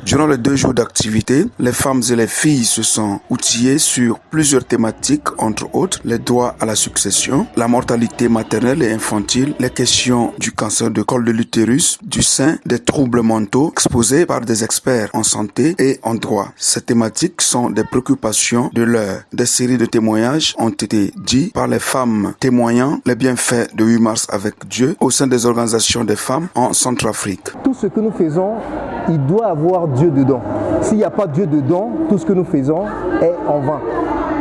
Durant les 2 jours d'activité, les femmes et les filles se sont outillées sur plusieurs thématiques, entre autres les droits à la succession, la mortalité maternelle et infantile, les questions du cancer de col de l'utérus, du sein, des troubles mentaux exposés par des experts en santé et en droit. Ces thématiques sont des préoccupations de l'heure. Des séries de témoignages ont été dits par les femmes témoignant les bienfaits de 8 mars avec Dieu au sein des organisations des femmes en Centrafrique. Tout ce que nous faisons, il doit avoir Dieu dedans. S'il n'y a pas Dieu dedans, tout ce que nous faisons est en vain.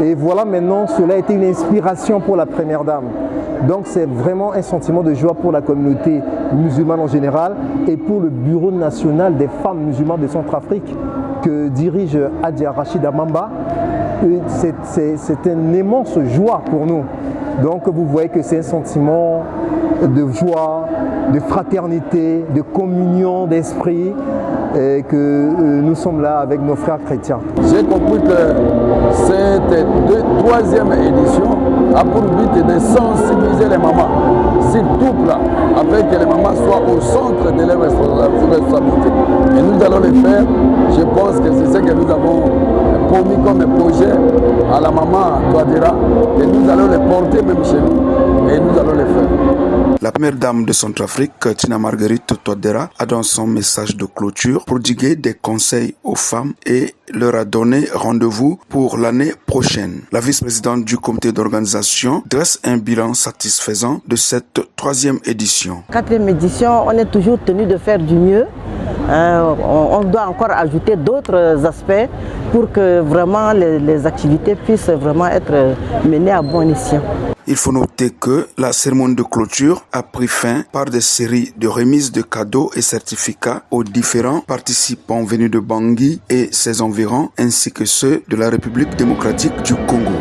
Et voilà maintenant, cela a été une inspiration pour la Première Dame. Donc c'est vraiment un sentiment de joie pour la communauté musulmane en général et pour le Bureau national des femmes musulmanes de Centrafrique que dirige Adia Rachida Mamba. C'est une immense joie pour nous. Donc vous voyez que c'est un sentiment de joie, de fraternité, de communion d'esprit et que nous sommes là avec nos frères chrétiens. J'ai compris que cette 3e édition a pour but de sensibiliser les mamans sur tout plan, afin que les mamans soient au centre de leurs responsabilités. Et nous allons le faire. Je pense que c'est ce que nous avons promis comme projet à la maman Touadéra, et nous allons le porter même chez nous, et nous allons le faire. La première dame de Centrafrique, Tina Marguerite Touadéra, a dans son message de clôture prodigué des conseils aux femmes et leur a donné rendez-vous pour l'année prochaine. La vice-présidente du comité d'organisation dresse un bilan satisfaisant de cette 3e édition. 4e édition, on est toujours tenu de faire du mieux. On doit encore ajouter d'autres aspects pour que vraiment les activités puissent vraiment être menées à bon escient. Il faut noter que la cérémonie de clôture a pris fin par des séries de remises de cadeaux et certificats aux différents participants venus de Bangui et ses environs, ainsi que ceux de la République démocratique du Congo.